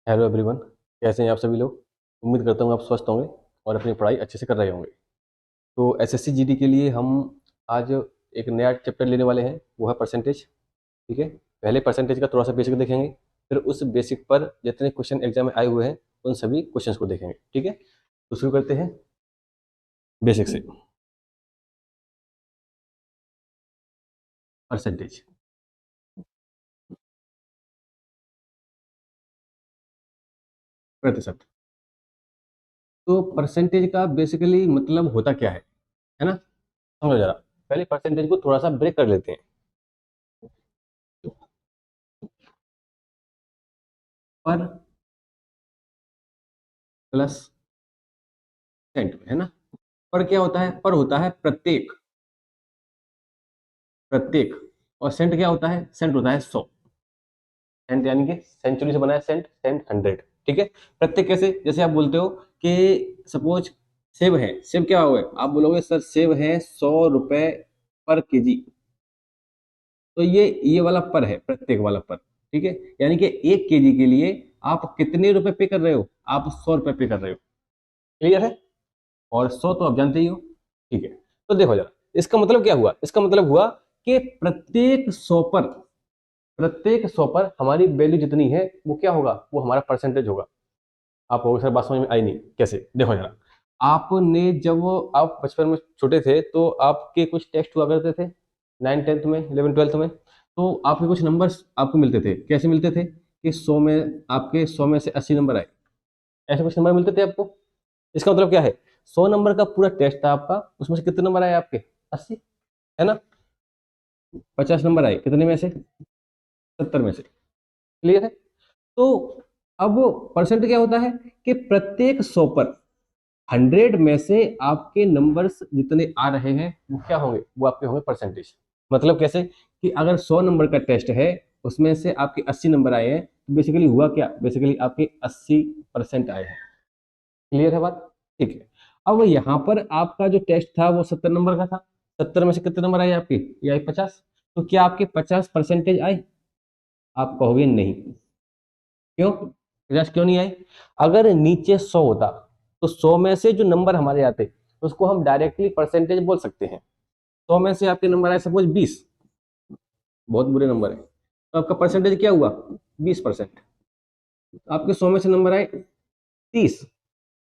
Hello everyone, कैसे हैं आप सभी लोग। उम्मीद करता हूँ आप स्वस्थ होंगे और अपनी पढ़ाई अच्छे से कर रहे होंगे। तो एसएससी जीडी के लिए हम आज एक नया चैप्टर लेने वाले हैं, वो है परसेंटेज। ठीक है, पहले परसेंटेज का थोड़ा सा बेसिक देखेंगे, फिर उस बेसिक पर जितने क्वेश्चन एग्जाम में आए हुए हैं उन सभी क्वेश्चंस को देखेंगे। ठीक है, तो शुरू करते हैं बेसिक से। परसेंटेज, प्रतिशत। तो परसेंटेज का बेसिकली मतलब होता क्या है ना, समझो जरा। पहले परसेंटेज को थोड़ा सा ब्रेक कर लेते हैं। पर प्लस सेंट में, है ना। पर क्या होता है, पर होता है प्रत्येक, प्रत्येक। और सेंट क्या होता है, सेंट होता है 100। सेंट यानी कि सेंचुरी से बना है सेंट, सेंट 100। ठीक है, प्रत्येक कैसे, जैसे आप बोलते हो कि सपोज सेब है, सेब क्या हुआ है, आप बोलोगे सर सेब है 100 रुपए पर केजी। तो ये वाला पर है, प्रत्येक वाला पर। ठीक है, यानी कि 1 केजी के लिए आप कितने रुपए पे कर रहे हो, आप 100 रुपए पे कर रहे हो। क्लियर है। और 100 तो आप जानते ही हो। ठीक है, तो देखो जरा, इसका मतलब क्या हुआ, इसका मतलब हुआ कि प्रत्येक 100 पर हमारी वैल्यू जितनी है वो क्या होगा, वो हमारा परसेंटेज होगा। आप कहोगे सर बात समझ में आई नहीं, कैसे, देखो जरा। आपने जब आप बचपन में छोटे थे तो आपके कुछ टेस्ट हुआ करते थे, 9th 10th में, 11th 12th में। तो आपके कुछ नंबर्स आपको मिलते थे, कैसे मिलते थे कि 100 में, आपके 100 में से 80 नंबर आए, ऐसे कुछ नंबर मिलते थे आपको। इसका मतलब क्या है, 100 नंबर का पूरा टेस्ट था आपका, उसमें से कितने नंबर आए आपके, 80, है ना। 50 नंबर आए कितने में से, 70 में से। क्लियर है। तो अब परसेंट क्या होता है कि प्रत्येक 100 पर 100 में से आपके नंबर्स जितने आ रहे हैं वो क्या होंगे, वो आपके होंगे परसेंटेज। मतलब कैसे, कि अगर 100 नंबर का टेस्ट है, उसमें से आपके 80 नंबर आए हैं, तो बेसिकली हुआ क्या, बेसिकली आपके 80% आए हैं। क्लियर है बात। ठीक है, अब यहाँ पर आपका जो टेस्ट था वो 70 नंबर का था। 70 में से कितने नंबर आए आपके, ये आए 50। तो क्या आपके 50% आए, आप कहोगे नहीं। क्यों, 50 क्यों नहीं आए। अगर नीचे 100 होता तो 100 में से जो नंबर हमारे आते उसको हम डायरेक्टली परसेंटेज बोल सकते हैं। 100 में से आपके नंबर आए सपोज 20, बहुत बुरे नंबर है, तो आपका परसेंटेज क्या हुआ, 20%। आपके 100 में से नंबर आए 30,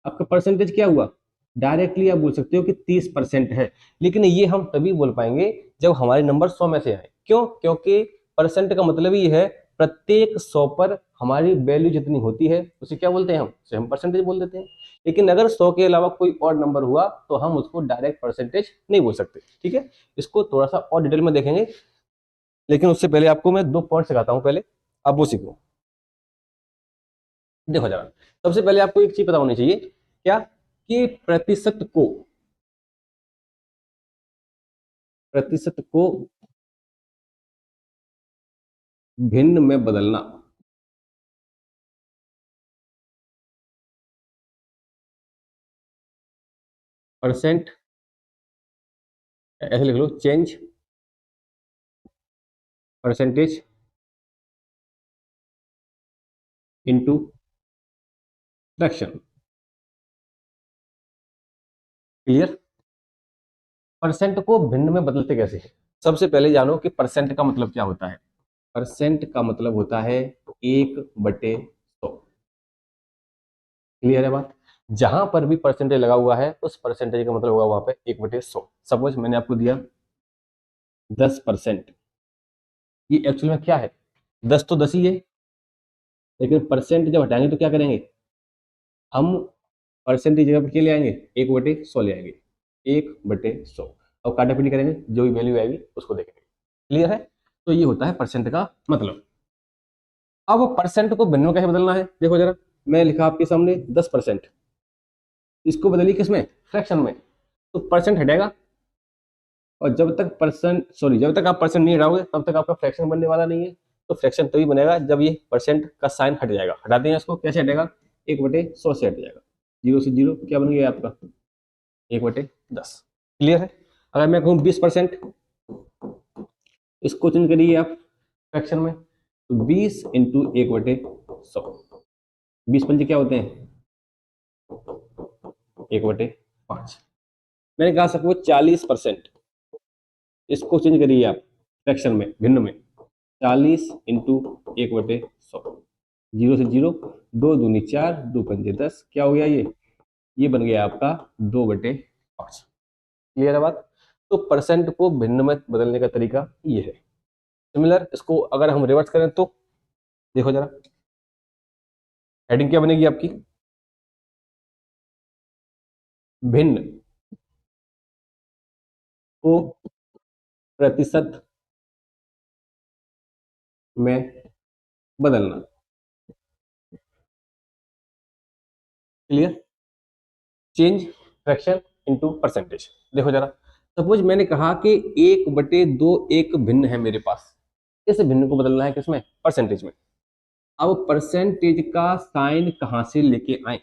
आपका परसेंटेज क्या हुआ, डायरेक्टली आप बोल सकते हो कि 30% है। लेकिन ये हम तभी बोल पाएंगे जब हमारे नंबर 100 में से आए। क्यों, क्योंकि परसेंट का मतलब ही है प्रत्येक 100 पर हमारी वैल्यू जितनी होती है उसे क्या बोलते हैं, हम उसे हम परसेंटेज बोल देते हैं। लेकिन अगर 100 के अलावा कोई और नंबर हुआ तो हम उसको डायरेक्ट परसेंटेज नहीं बोल सकते। ठीक है, इसको थोड़ा सा और डिटेल में देखेंगे, लेकिन उससे पहले आपको मैं 2 पॉइंट सिखाता हूं, पहले आप वो सीखो। देखो जरा, सबसे पहले आपको एक चीज पता होनी चाहिए, क्या, कि प्रतिशत को भिन्न में बदलना। परसेंट, ऐसे लिख लो, change percentage into fraction. Clear. Percent को भिन्न में बदलते कैसे हैं, सबसे पहले जानो कि परसेंट का मतलब क्या होता है। परसेंट का मतलब होता है 1/100। क्लियर है बात। जहां पर भी परसेंटेज लगा हुआ है उस परसेंटेज का मतलब होगा वहां पे 1/100। सपोज मैंने आपको दिया 10%, ये एक्चुअल में क्या है, 10 तो 10 ही है, लेकिन परसेंट जब हटाएंगे तो क्या करेंगे, हम परसेंट की जगह पर क्या ले आएंगे, 1/100 ले आएंगे, 1/100। और काटापीटी करेंगे, जो भी वैल्यू आएगी उसको देखेंगे। क्लियर है। तो ये होता है परसेंट का मतलब। अब परसेंट को भिन्न में कैसे बदलना है, देखो जरा। मैं लिखा आपके सामने 10%, इसको बदलिए किसमें, फ्रैक्शन में। तो परसेंट हटेगा, और जब तक आप परसेंट नहीं हटाओगे तब तक आपका फ्रैक्शन बनने वाला नहीं है। तो फ्रैक्शन तभी बनेगा जब ये परसेंट का साइन हट जाएगा। हटाते हैं इसको, कैसे हटेगा, 1/100 से हट जाएगा। 0 से 0 क्या बन गया आपका, 1/10। क्लियर है। अगर मैं कहूँ 20%, इसको चेंज करिए आप फ्रैक्शन में, तो 20 इंटू 1/100। 20 पंजे क्या होते हैं? 1/5। मैंने कहा सपोज 40%, इसको चेंज करिए आप फ्रैक्शन में, भिन्न में। 40 इंटू 1/100, 0 से 0, 2 दूनी 4, 2 पंजे 10, क्या हो गया ये बन गया आपका 2/5। क्लियर है बात? तो परसेंट को भिन्न में बदलने का तरीका ये है। सिमिलर इसको अगर हम रिवर्स करें तो देखो जरा, हेडिंग क्या बनेगी आपकी? भिन्न को प्रतिशत में बदलना। Clear? Change fraction into percentage. देखो जरा, सपोज मैंने कहा कि 1/2 एक भिन्न है मेरे पास, इस भिन्न को बदलना है किसमें? परसेंटेज में। अब परसेंटेज का साइन कहां से लेके आए?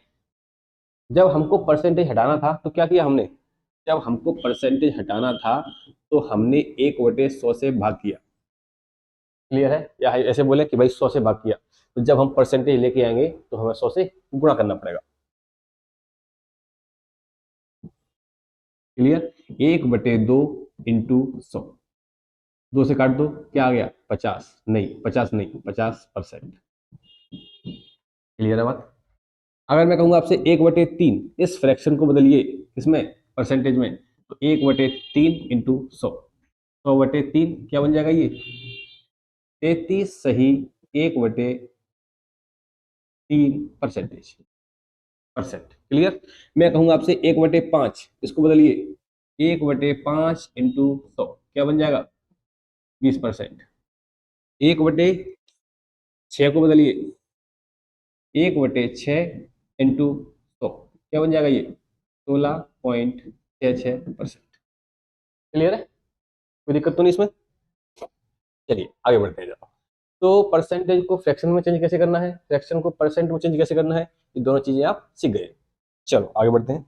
जब हमको परसेंटेज हटाना था तो क्या किया हमने? जब हमको परसेंटेज हटाना था तो हमने 1/100 से भाग किया। क्लियर है? या ऐसे बोले कि भाई 100 से भाग किया, तो जब हम परसेंटेज लेके आएंगे तो हमें 100 से गुणा करना पड़ेगा। क्लियर? 1/2 इंटू 100, 2 से काट दो, क्या आ गया? 50 नहीं, 50 नहीं, 50%। क्लियर है बात? अगर मैं कहूंगा आपसे 1/3, इस फ्रैक्शन को बदलिए इसमें परसेंटेज में, तो 1/3 इंटू 100, 100/3 क्या बन जाएगा? ये 33 सही 1/3 परसेंट। क्लियर? मैं कहूंगा आपसे 1/5, इसको बदलिए, 1/5 इंटू 100 क्या बन जाएगा? 20%। 1/6 को बदलिए, 1/6 इंटू 100 क्या बन जाएगा? ये 16.66%। क्लियर है? कोई दिक्कत तो नहीं इसमें? चलिए आगे बढ़ते हैं जरा। तो परसेंटेज को फ्रैक्शन में चेंज कैसे करना है, फ्रैक्शन को परसेंट में चेंज कैसे करना है, ये दोनों चीजें आप सीख गए। चलो आगे बढ़ते हैं।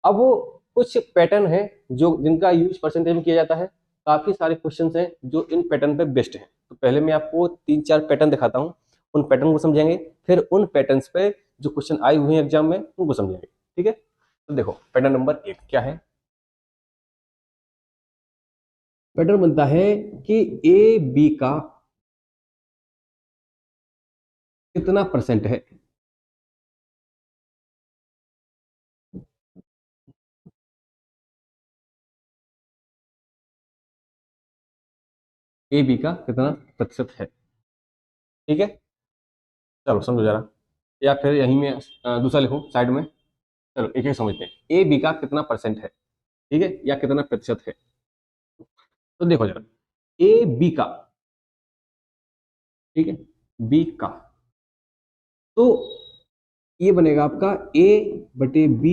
अब वो कुछ पैटर्न है जो जिनका यूज परसेंटेज में किया जाता है। काफी सारे क्वेश्चंस हैं जो इन पैटर्न पे बेस्ड हैं। तो पहले मैं आपको 3-4 पैटर्न दिखाता हूँ, उन पैटर्न को समझेंगे, फिर उन पैटर्न्स पे जो क्वेश्चन आए हुए हैं एग्जाम में उनको समझेंगे। ठीक है? तो देखो पैटर्न नंबर 1 क्या है? पैटर्न बनता है कि ए बी का कितना परसेंट है। ए बी का कितना प्रतिशत है? ठीक है? चलो समझो जरा, या फिर यहीं में दूसरा लिखो साइड में। चलो एक एक समझते हैं। ए बी का कितना परसेंट है, ठीक है, या कितना प्रतिशत है? तो देखो जरा, ए बी का, ठीक है, बी का, तो ये बनेगा आपका A/B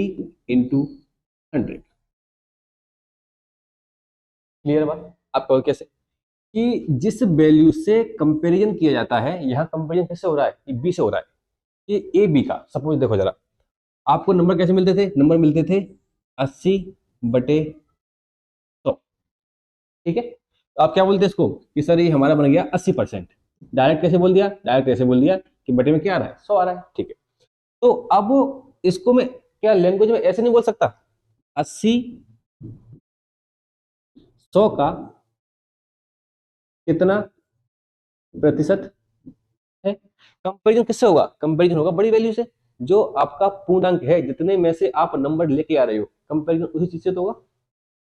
इंटू 100। क्लियर बात? आप कहो कैसे? कि जिस वैल्यू से कंपैरिजन किया जाता है, यहाँ कंपैरिजन किससे हो रहा है? ये बी से हो रहा है। ये ए बी का, सपोज देखो जरा, आपको नंबर कैसे मिलते थे? नंबर मिलते थे 80/100। ठीक है? तो आप क्या बोलते हैं इसको कि सर ये हमारा बन गया 80%। डायरेक्ट कैसे बोल दिया? डायरेक्ट ऐसे बोल दिया कि बटे में क्या आ रहा है? 100 आ रहा है। ठीक है, तो अब इसको मैं क्या लैंग्वेज में ऐसे नहीं बोल सकता? 80/100 का कितना प्रतिशत है? कंपेरिजन किससे होगा? कंपेरिजन होगा बड़ी वैल्यू से, जो आपका पूर्णांक है, जितने में से आप नंबर लेके आ रहे हो, कंपेरिजन उसी चीज से तो होगा।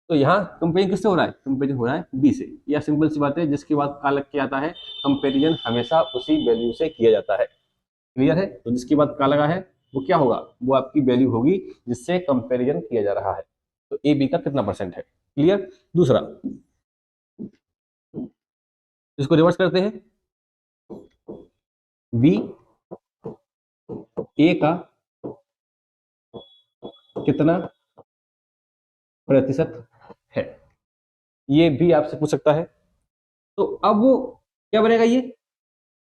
तो यहाँ कंपेरिजन किससे हो रहा है? कंपेरिजन हो रहा है बी से। या सिंपल सी बात है, जिसके बाद का लग के आता है, कंपेरिजन हमेशा उसी वैल्यू से किया जाता है। क्लियर है? तो जिसके बाद का लगा है वो क्या होगा? वो आपकी वैल्यू होगी जिससे कंपेरिजन किया जा रहा है। तो ए बी का कितना परसेंट है? क्लियर? दूसरा, इसको रिवर्स करते हैं। बी ए का कितना प्रतिशत है, ये भी आपसे पूछ सकता है। तो अब क्या बनेगा? ये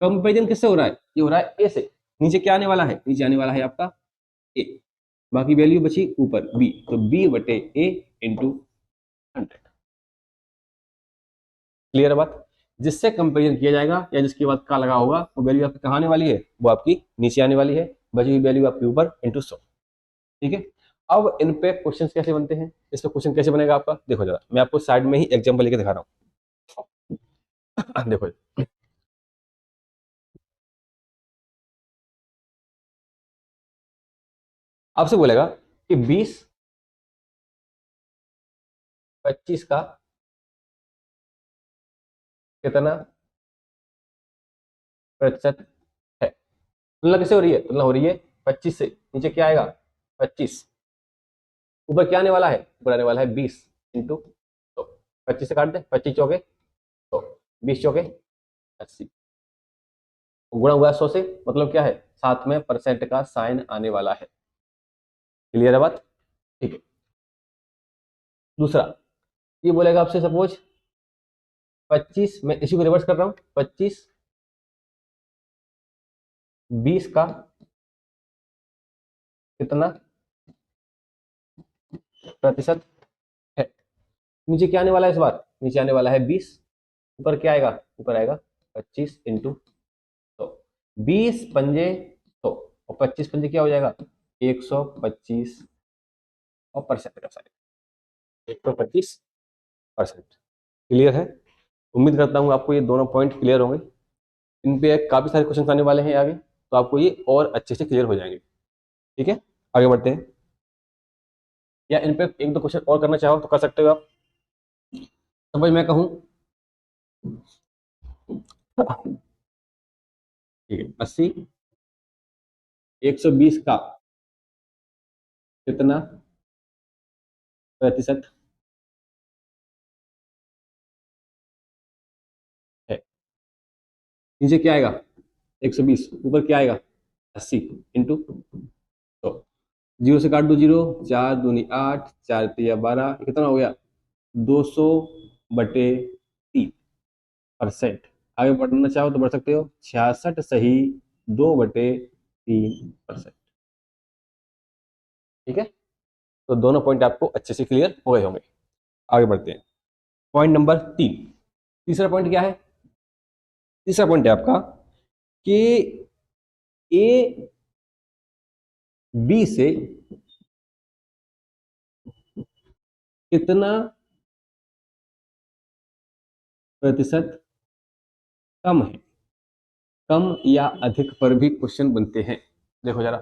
कंपेरिजन किससे हो रहा है? ये हो रहा है ए से। नीचे क्या आने वाला है? नीचे आने वाला है आपका ए, बाकी वैल्यू बची ऊपर बी, तो B/A इंटू 100। क्लियर है बात? जिससे कंपेरिजन किया जाएगा या जिसके बाद का लगा होगा वो वैल्यू आपकी कहाँ आने वाली है, वो आपकी नीचे आने वाली है, बची हुई वैल्यू आपके ऊपर इंटू 100। ठीक है। अब इन पे क्वेश्चन कैसे बनते हैं, इस पे क्वेश्चन कैसे बनेगा आपका, देखो जरा मैं आपको साइड में ही एग्जाम्पल लेके दिखा रहा हूँ। देखो आपसे बोलेगा कि 20 25 का कितना प्रतिशत है। तुलना कैसे हो रही है, तुलना हो रही है 25 से, नीचे क्या आएगा 25, ऊपर क्या आने वाला है, ऊपर आने वाला है 20 इंटू, तो 25 से काट दे, 25 चौके तो 20 चौके 80, गुणा हुआ 100 से, मतलब क्या है साथ में परसेंट का साइन आने वाला है। क्लियर है बात। ठीक है। दूसरा ये बोलेगा आपसे सपोज 25, मैं इसी को रिवर्स कर रहा हूं, 25 20 का कितना प्रतिशत है। नीचे क्या आने वाला है इस बार, नीचे आने वाला है 20, ऊपर क्या आएगा, ऊपर आएगा 25 इंटू 100, 20 पंजे 100 और 25 पंजे क्या हो जाएगा 125 और परसेंट का साइन 125%। क्लियर है। उम्मीद करता हूँ आपको ये दोनों पॉइंट क्लियर होंगे। इन पे काफी सारे क्वेश्चन आने वाले हैं आगे, तो आपको ये और अच्छे से क्लियर हो जाएंगे। ठीक है, आगे बढ़ते हैं। या इन पे एक दो क्वेश्चन और करना चाहो तो कर सकते हो आप। समझ मैं कहूँ, ठीक है, 80 120 का कितना प्रतिशत है। नीचे क्या आएगा 120, ऊपर क्या आएगा 80 इंटू, तो जीरो से काट दो जीरो, 4 दूनी 8, 4 तिया 12, कितना हो गया 200/3%। आगे बढ़ना चाहो तो बढ़ सकते हो, 66 सही 2/3%। ठीक है, तो दोनों पॉइंट आपको अच्छे से क्लियर हो गए होंगे। आगे बढ़ते हैं। पॉइंट नंबर 3, तीसरा पॉइंट क्या है, तीसरा पॉइंट है आपका कि ए बी से कितना प्रतिशत कम है, कम या अधिक पर भी क्वेश्चन बनते हैं। देखो जरा,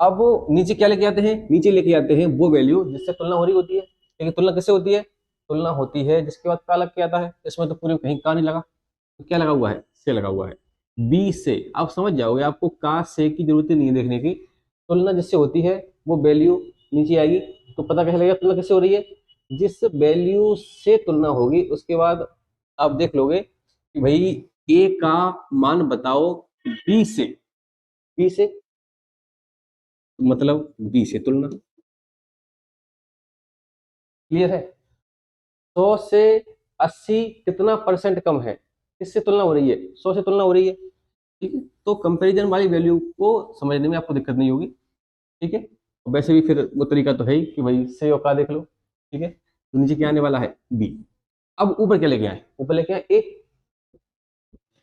अब नीचे क्या लेके आते हैं, नीचे लेके आते हैं वो वैल्यू जिससे तुलना हो रही होती है। लेकिन तुलना कैसे होती है, तुलना होती है जिसके बाद का लग के आता है, इसमें तो पूरी कहीं का नहीं लगा, तो क्या लगा हुआ है, से लगा हुआ है। बी से आप समझ जाओगे, आपको का से की जरूरत ही नहीं है देखने की, तुलना जिससे होती है वो वैल्यू नीचे आएगी, तो पता कैसे लगेगा तुलना कैसे हो रही है। जिस वैल्यू से तुलना होगी उसके बाद आप देख लोगे कि भाई ए का मान बताओ बी से, बी से मतलब बी से तुलना। क्लियर है। 100 से 80 कितना परसेंट कम है, किससे तुलना हो रही है, 100 से तुलना हो रही है। ठीक है, तो कंपैरिजन वाली वैल्यू को समझने में आपको दिक्कत नहीं होगी। ठीक है, वैसे भी फिर वो तरीका तो है ही कि भाई से और का देख लो। ठीक है, तो नीचे क्या आने वाला है बी। अब ऊपर क्या लेके आए, ऊपर लेके आए ए,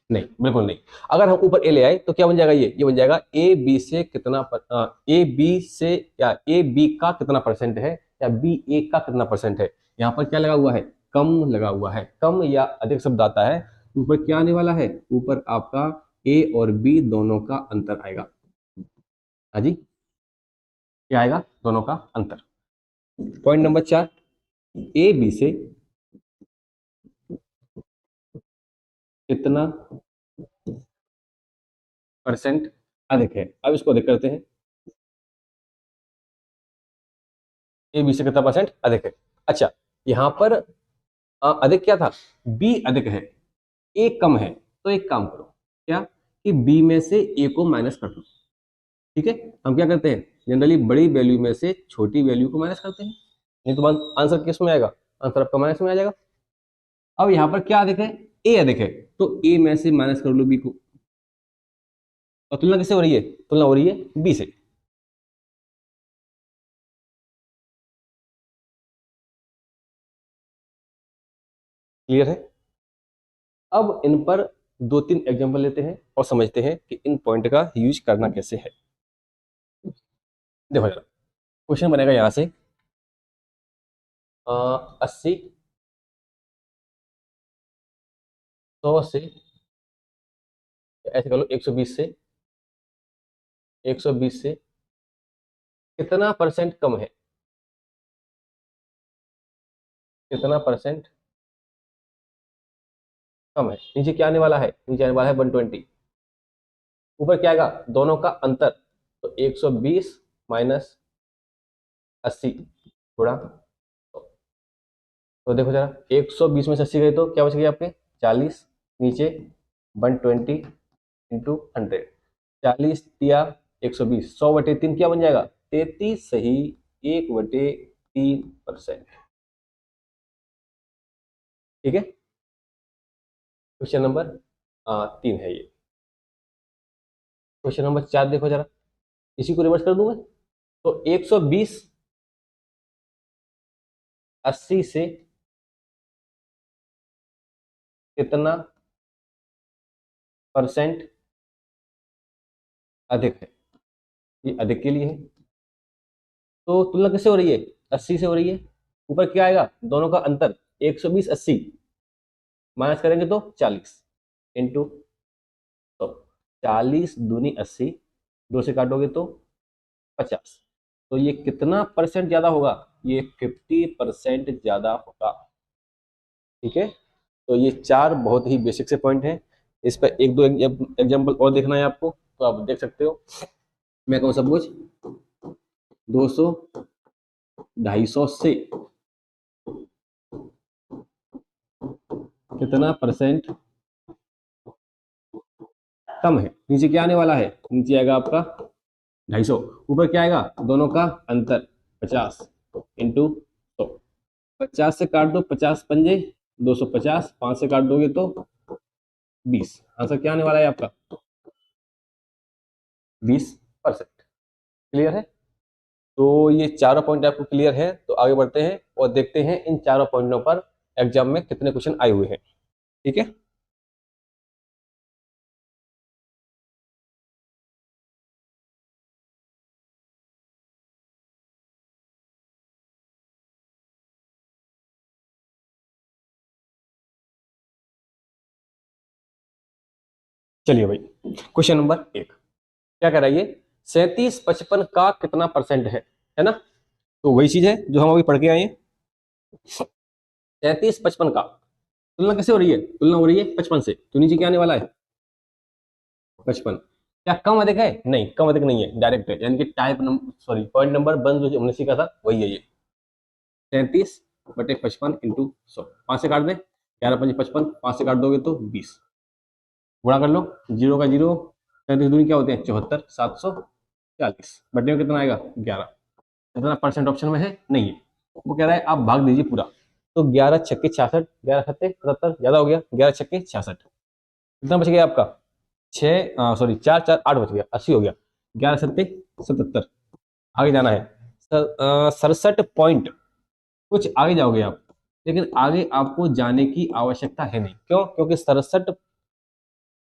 नहीं बिल्कुल नहीं। अगर हम ऊपर ए ले आए तो क्या बन जाएगा, ये बन जाएगा ए बी से कितना ए बी से, या ए बी का कितना परसेंट है, या बी ए का कितना परसेंट है। यहाँ पर क्या लगा हुआ है, कम लगा हुआ है, कम या अधिक शब्द आता है। ऊपर क्या आने वाला है, ऊपर आपका ए और बी दोनों का अंतर आएगा। हाँ जी, क्या आएगा, दोनों का अंतर। पॉइंट नंबर 4, ए बी से कितना परसेंट अधिक है। अब इसको अधिक करते हैं, ए बी से कितना परसेंट अधिक है। अच्छा, यहाँ पर अधिक क्या था, बी अधिक है, ए कम है, तो एक काम करो, क्या कि बी में से ए को माइनस कर दो। ठीक है, हम क्या करते हैं जनरली बड़ी वैल्यू में से छोटी वैल्यू को माइनस करते हैं, नहीं तो आंसर किस में आएगा, आंसर आपका माइनस में आ जाएगा। अब यहाँ पर क्या अधिक है, ए अधिक है, तो ए में से माइनस कर लो बी को। और तुलना किससे हो रही है, तुलना हो रही है बी से। क्लियर है। अब इन पर 2-3 एग्जाम्पल लेते हैं और समझते हैं कि इन पॉइंट का यूज करना कैसे है। देखो जरा, क्वेश्चन बनेगा यहां से 80 100 से, ऐसे कर लो 120 से कितना परसेंट कम है, कितना परसेंट कम है। नीचे क्या आने वाला है, नीचे आने वाला है 120, ऊपर क्या आएगा, दोनों का अंतर, तो 120 माइनस 80 गुणा, तो देखो जरा 120 में से 80 गए तो क्या बच गए आपके 40, नीचे 120 इंटू 100, 40 दिया 120, 100/3 क्या बन जाएगा 33, सही 1/3%। ठीक है, क्वेश्चन नंबर 3 है ये। क्वेश्चन नंबर 4 देखो जरा, इसी को रिवर्स कर दूंगा, तो 120 80 से कितना परसेंट अधिक है, ये अधिक के लिए है। तो तुलना किससे हो रही है, 80 से हो रही है। ऊपर क्या आएगा, दोनों का अंतर 120 80 माइनस करेंगे तो 40 इंटू, तो 40 दूनी 80, 2 से काटोगे तो 50, तो ये कितना परसेंट ज्यादा होगा, ये 50% ज्यादा होगा। ठीक है, तो ये 4 बहुत ही बेसिक से पॉइंट है। इस पर 1-2 एग्जाम्पल और देखना है आपको, तो आप देख सकते हो। मैं कहूँ सपोज 200 250 से कितना परसेंट कम है। नीचे क्या आने वाला है, नीचे आएगा आपका 250, ऊपर क्या आएगा, दोनों का अंतर 50 इंटू 100, 50 से काट दो 50 पंजे 250, 5 से काट दोगे तो 20, आंसर क्या आने वाला है आपका 20%। क्लियर है, तो ये चारों पॉइंट आपको क्लियर है, तो आगे बढ़ते हैं और देखते हैं इन चारों पॉइंटों पर एग्जाम में कितने क्वेश्चन आए हुए हैं। ठीक है, चलिए भाई, क्वेश्चन नंबर 1 क्या कह रहा है ये, 37-55 का कितना परसेंट है ना। तो वही चीज है जो हम अभी पढ़ के आए हैं। 37-55 का तुलना कैसे हो रही है, तुलना हो रही है 55 से, तो नीचे क्या आने वाला है 55। क्या कम अधिक है, नहीं कम अधिक नहीं है, डायरेक्ट है, यानी कि type number, sorry point number 1 जो हमने सीखा था वही है ये। 37/55 इंटू 100, 5 से काट दे, 11×5 = 55, 5 से काट दोगे तो 20, गुणा कर लो, जीरो का जीरो, 37 दूनी क्या होते हैं 74, 740, बटे में कितना आएगा 11। कितना परसेंट ऑप्शन में है, नहीं है। वो कह रहा है आप भाग दीजिए पूरा, तो 11 छक्के 66, 11 सत्ते 77, ज्यादा हो गया, 11 छक्के 66, कितना बच गया आपका 6, सॉरी 4 4 8 बच गया, 80 हो गया, 11 सत्ते 77, आगे जाना है 67 पॉइंट, कुछ आगे जाओगे आप, लेकिन आगे आपको जाने की आवश्यकता है नहीं, क्यों, क्योंकि 67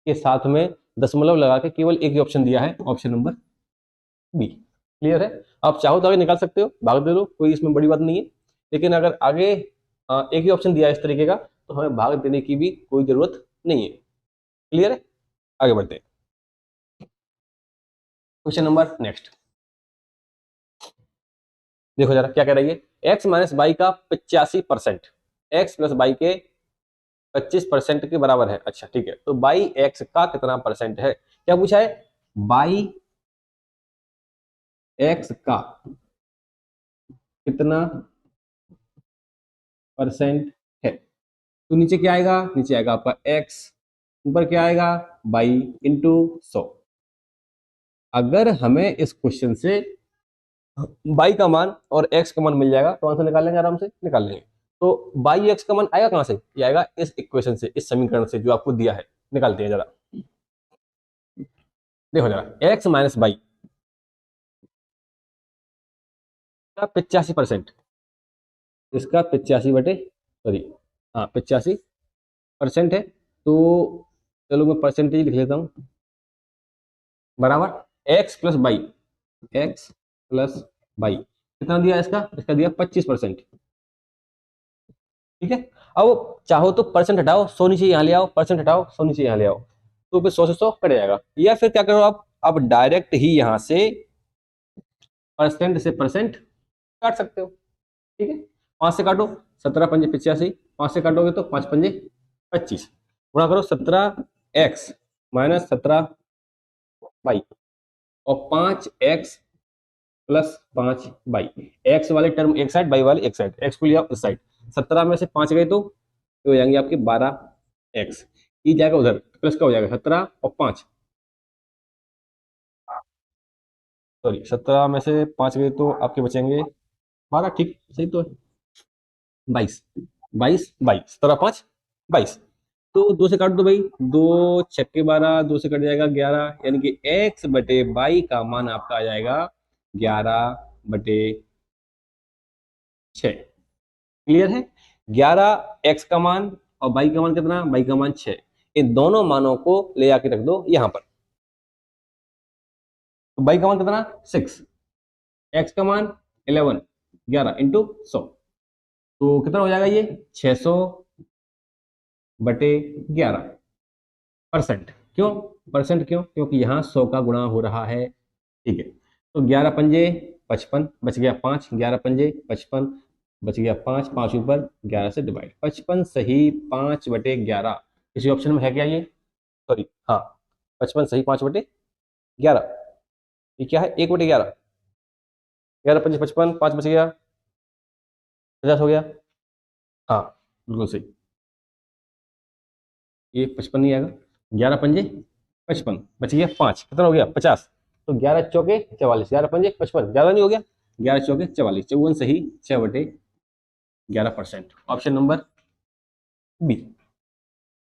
के साथ में दशमलव लगा के केवल एक ही ऑप्शन दिया है, ऑप्शन नंबर बी। क्लियर है, आप चाहो तो आगे निकाल सकते हो, भाग दे दो, कोई इसमें बड़ी बात नहीं है, लेकिन अगर आगे एक ही ऑप्शन दिया है इस तरीके का, तो हमें भाग देने की भी कोई जरूरत नहीं है। क्लियर है, आगे बढ़ते हैं, क्वेश्चन नंबर नेक्स्ट। देखो जरा क्या कह रही है, एक्स माइनस बाई का 85%, एक्स प्लस बाई के 25% के बराबर है। अच्छा ठीक है, तो बाई एक्स का कितना परसेंट है, क्या पूछा है, बाई एक्स का कितना परसेंट है। तो नीचे क्या आएगा, नीचे आएगा आपका एक्स, ऊपर क्या आएगा बाई इंटू 100। अगर हमें इस क्वेश्चन से बाई का मान और एक्स का मान मिल जाएगा तो आंसर निकाल लेंगे, आराम से निकाल लेंगे। तो बाई एक्स का मान आएगा कहां से, ये आएगा इस इक्वेशन से, इस समीकरण से जो आपको दिया है, निकालते हैं जरा। देखो जरा, एक्स माइनस बाई का 85%, इसका 85 बटे, सॉरी हाँ 85% है, तो चलो मैं परसेंटेज लिख लेता हूँ, बराबर x plus by, x plus by कितना दिया इसका, इसका दिया 25%। ठीक है, अब चाहो तो परसेंट हटाओ, 100 नीचे यहाँ ले आओ, परसेंट हटाओ 100 नीचे यहाँ ले आओ, तो फिर 100 से 100 कट जाएगा। या फिर क्या करो आप डायरेक्ट ही यहाँ से परसेंट से परसेंट काट सकते हो। ठीक है, 5 से काटो, 17 पंजे 85, 5 से काटोगे तो 5 पंजे 25, गुणा करो 17x माइनस 17y और 5x प्लस 5y, एक्स वाले टर्म एक साइड, बाई वाले एक साइड, एक्स को लिया इस साइड, 17 में से 5 गए तो हो जाएंगे आपके 12x, ये जाएगा उधर, प्लस का हो जाएगा 17 और 5, सॉरी 17 में से 5 गए तो आपके बचेंगे 12, ठीक सही तो है, 22, 22 22, 17 5 22, तो 2 से काट दो भाई, 2 छक्के 12, 2 से कट जाएगा 11, यानी कि x बटे बाई का मान आपका आ जाएगा 11/6। क्लियर है, 11x का मान और बाई का मान कितना, बाई का मान 6, इन दोनों मानों को ले आके रख दो यहां पर, तो बाई का मान कितना 6, x का मान 11, 11 इंटू 100, तो कितना हो जाएगा ये 600/11%। क्यों परसेंट, क्यों, क्योंकि यहाँ 100 का गुणा हो रहा है। ठीक है, तो 11 पंजे 55, बच गया 5, 11 पंजे 55, बच गया 5, 5 ऊपर 11 से डिवाइड, 55 सही 5/11, किसी ऑप्शन में है क्या ये, सॉरी हाँ 55 सही 5/11, ये क्या है 1/11, 11 पंजे 55, 5 बच गया 50 हो गया, हाँ बिल्कुल सही, ये 55 नहीं आएगा, 11 पंजे 55, बच गया 5, कितना हो गया 50, तो 11 चौके 44, 11 पंजे 55, ज्यादा नहीं हो गया, 11 चौके 44, 54 सही 6/11%, ऑप्शन नंबर बी।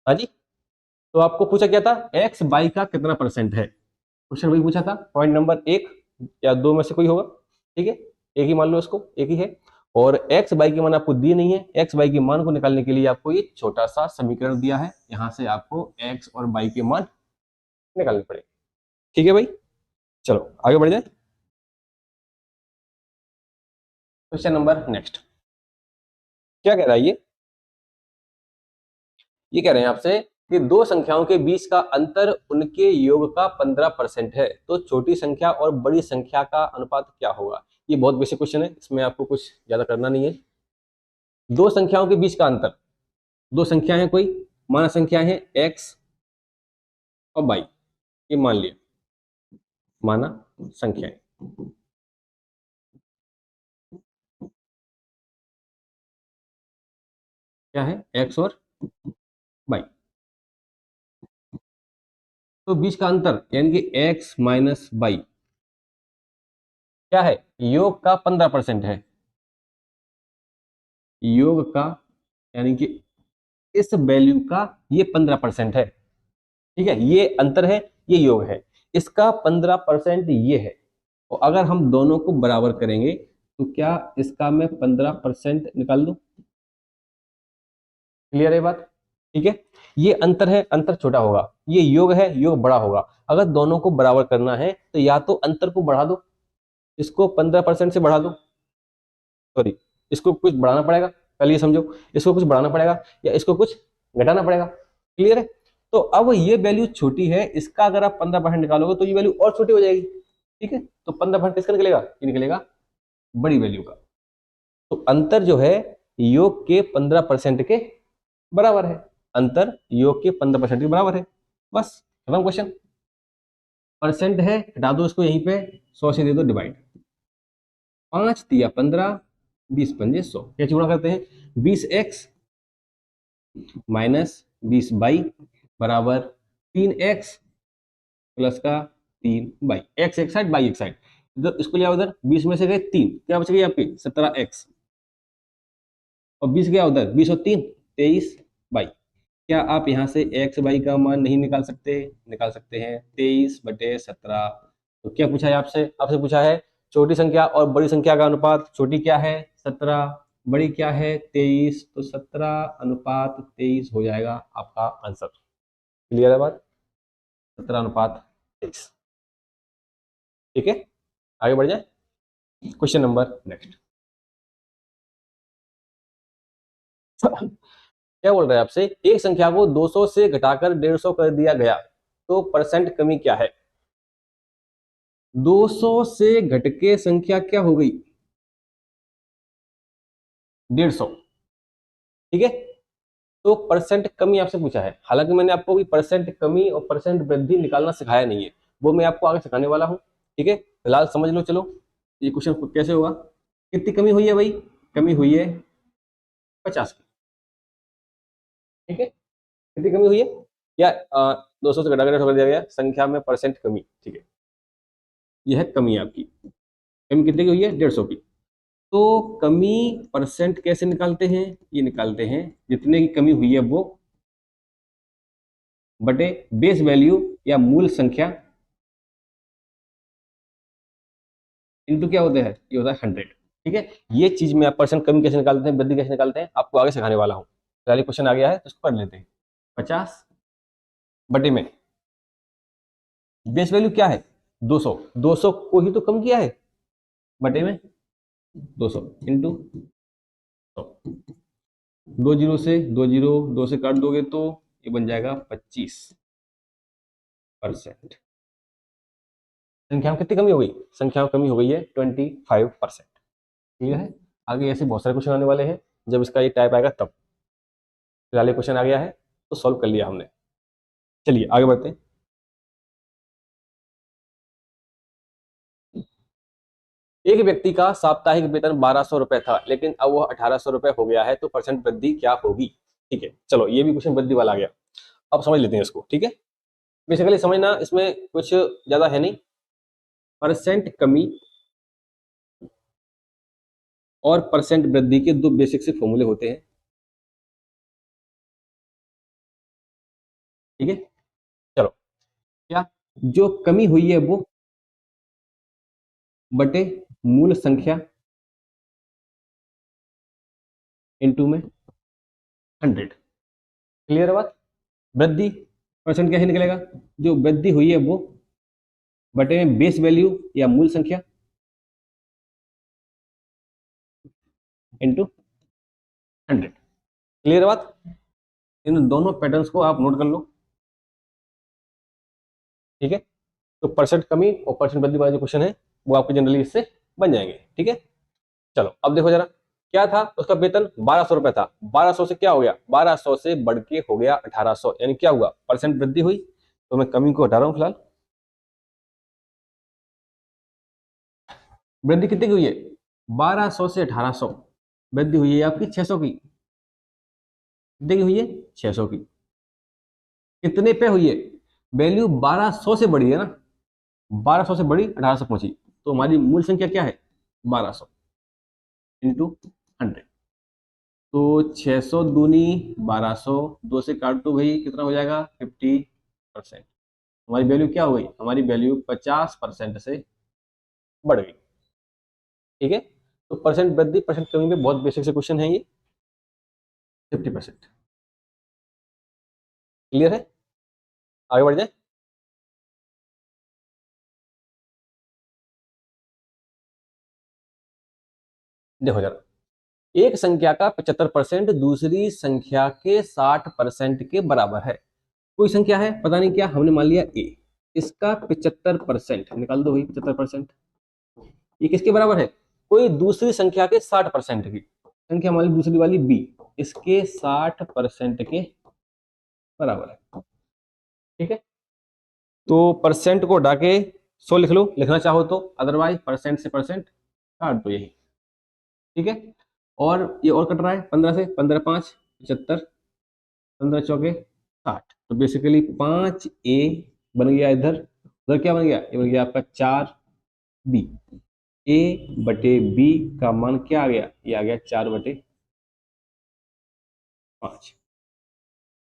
हाँ जी, तो आपको पूछा क्या था, एक्स बाई का कितना परसेंट है, क्वेश्चन वही पूछा था, पॉइंट नंबर 1 या 2 में से कोई होगा। ठीक है, एक ही मान लो इसको, एक ही है, और एक्स बाई के मान आपको दिए नहीं है, एक्स बाई के मान को निकालने के लिए आपको ये छोटा सा समीकरण दिया है, यहां से आपको एक्स और बाई के मान निकालने पड़ेंगे। ठीक है भाई, चलो आगे बढ़ जाए, क्वेश्चन नंबर नेक्स्ट, क्या कह रहा है ये कह रहे हैं आपसे कि दो संख्याओं के बीच का अंतर उनके योग का 15% है, तो छोटी संख्या और बड़ी संख्या का अनुपात क्या होगा। ये बहुत बेसिक क्वेश्चन है, इसमें आपको कुछ ज्यादा करना नहीं है। दो संख्याओं के बीच का अंतर, दो संख्या है कोई, माना संख्या है x और y, ये मान लिया माना संख्या है, क्या है x और y, तो बीच का अंतर यानी कि x माइनस वाई क्या है, योग का 15% है, योग का यानी कि इस वैल्यू का ये 15% है। ठीक है, ये अंतर है, ये योग है, इसका 15% ये है, और अगर हम दोनों को बराबर करेंगे तो क्या इसका मैं 15% निकाल दूं। क्लियर है बात, ठीक है, ये अंतर है, अंतर छोटा होगा, ये योग है, योग बड़ा होगा, अगर दोनों को बराबर करना है तो या तो अंतर को बढ़ा दो, इसको 15% से बढ़ा दो, सॉरी इसको कुछ बढ़ाना पड़ेगा, पहले ये समझो, इसको कुछ बढ़ाना पड़ेगा या इसको कुछ घटाना पड़ेगा। क्लियर है, तो अब ये वैल्यू छोटी है, इसका अगर आप 15% निकालोगे तो ये वैल्यू और छोटी हो जाएगी। ठीक है, तो 15% किसका निकलेगा, ये निकलेगा बड़ी वैल्यू का, तो अंतर जो है योग के 15% के बराबर है, अंतर योग के 15% के बराबर है, बस खत्म क्वेश्चन। परसेंट है, हटा दो इसको यहीं पे, 100 से दे दो डिवाइड, 5 दिया 15, 20 पंजे 100, कैसे गुणा करते हैं, 20x माइनस 20y बराबर 3x प्लस का 3y, x एक साइड बाई एक साइड, इधर इसको लिया उधर, 20 में से गए 3, क्या बच गई आपकी 17x, और 20 गया उधर, 20 और 3 23y, क्या आप यहां से x y का मान नहीं निकाल सकते, निकाल सकते हैं, 23/17। तो क्या पूछा है आपसे, आपसे पूछा है छोटी संख्या और बड़ी संख्या का अनुपात, छोटी क्या है 17, बड़ी क्या है 23, तो 17/23 हो जाएगा आपका आंसर। क्लियर है बात? 17:23। ठीक है, आगे बढ़ जाए। Question number next. क्या बोल रहा है आपसे, एक संख्या को 200 से घटाकर 150 कर दिया गया तो परसेंट कमी क्या है? 200 से घटके संख्या क्या हो गई? 150। ठीक है, तो परसेंट कमी आपसे पूछा है। हालांकि मैंने आपको भी परसेंट कमी और परसेंट वृद्धि निकालना सिखाया नहीं है, वो मैं आपको आगे सिखाने वाला हूं। ठीक है, फिलहाल समझ लो। चलो, ये क्वेश्चन कैसे होगा। कितनी कमी हुई है भाई? कमी हुई है 50 की। ठीक है, कितनी कमी हुई है? या 200 से घटाकर 150 कर दिया गया, संख्या में परसेंट कमी। ठीक है, यह है कमी आपकी। कमी कितनी की हुई है? 150 की। तो कमी परसेंट कैसे निकालते हैं? ये निकालते हैं जितने की कमी हुई है वो बटे बेस वैल्यू या मूल संख्या इनटू क्या होता है? ये होता है 100। ठीक है, ये चीज में आप परसेंट कमी कैसे निकालते हैं, वृद्धि कैसे निकालते हैं, आपको आगे सिखाने वाला हूँ। पहले क्वेश्चन आ गया है तो इसको पढ़ लेते हैं। 50 बटे में बेस वैल्यू क्या है? 200। 200 को ही तो कम किया है, बटे में 200 इंटू 2 जीरो से 2 जीरो 2 से काट दोगे तो ये बन जाएगा 25%। संख्या में कितनी कमी हो गई? संख्या में कमी हो गई है 25%। क्लियर है? आगे ऐसे बहुत सारे क्वेश्चन आने वाले हैं, जब इसका ये टाइप आएगा तब। फिलहाल ये क्वेश्चन आ गया है तो सॉल्व कर लिया हमने। चलिए आगे बढ़ते हैं। एक व्यक्ति का साप्ताहिक वेतन 1200 रुपए था, लेकिन अब वह 1800 रुपए हो गया है, तो परसेंट वृद्धि क्या होगी? ठीक है, चलो ये भी क्वेश्चन वृद्धि वाला आ गया। अब समझ लेते हैं इसको। ठीक है, बेसिकली समझना इसमें कुछ ज्यादा है नहीं। परसेंट कमी और परसेंट वृद्धि के दो बेसिक से फॉर्मूले होते हैं। ठीक है, चलो, क्या? जो कमी हुई है वो बटे मूल संख्या इनटू में 100। क्लियर है बात? वृद्धि परसेंट कैसे निकलेगा? जो वृद्धि हुई है वो बटे में बेस वैल्यू या मूल संख्या इंटू 100। क्लियर है बात? इन दोनों पैटर्न्स को आप नोट कर लो। ठीक है, तो परसेंट कमी और परसेंट वृद्धि वाला जो क्वेश्चन है वो आपके जनरली इससे बन जाएंगे। ठीक है, चलो अब देखो जरा। क्या था? उसका वेतन 1200 रुपए था, 1200 से क्या हो गया? 1200 से बढ़ के हो गया 1800, यानी क्या हुआ? परसेंट वृद्धि हुई। तो मैं कमी को हटा रहा हूं फिलहाल। वृद्धि कितनी की हुई है? 1200 से 1800। वृद्धि हुई है आपकी 600 की। कितने की हुई है? 600 की। कितने पे हुई है? वैल्यू 1200 से बढ़ी है ना, 1200 से बढ़ी 1800 पहुंची, तो हमारी मूल संख्या क्या है? 1200 इंटू 100। तो 600 दूनी 1200, 2 से काट दो भाई, कितना हो जाएगा? 50%। हमारी वैल्यू क्या हो गई? हमारी वैल्यू 50% से बढ़ गई। ठीक है, तो परसेंट वृद्धि परसेंट कमी में बहुत बेसिक से क्वेश्चन है ये। 50%। क्लियर है? आगे बढ़ जाए। देखो जरा, एक संख्या का 75% दूसरी संख्या के 60% के बराबर है। कोई संख्या है, पता नहीं क्या, हमने मान लिया ए। इसका 75% निकाल दो भाई। 75% ये किसके बराबर है? कोई दूसरी संख्या के 60% की। संख्या मान ली दूसरी वाली बी, इसके 60% के बराबर है। ठीक है, तो परसेंट को हटा के 100 लिख लो, लिखना चाहो तो, अदरवाइज परसेंट से परसेंट काट दो यही। ठीक है, और ये और कट रहा है 15 से, 15 5 75, 15 चौके 60। तो बेसिकली 5 ए बन गया इधर। उधर क्या बन गया? ये बन गया आपका 4 बी। ए बटे बी का मान क्या आ गया? ये आ गया 4/5।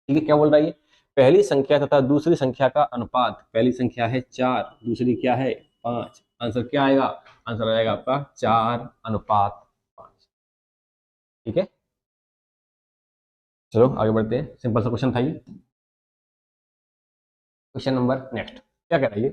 ठीक है, क्या बोल रहा है ये? पहली संख्या तथा दूसरी संख्या का अनुपात। पहली संख्या है 4, दूसरी क्या है? 5। आंसर क्या आएगा? आंसर आएगा आपका 4/5। ठीक है, चलो आगे बढ़ते हैं। सिंपल सा क्वेश्चन था ये। क्वेश्चन नंबर नेक्स्ट क्या कह रहा है ये,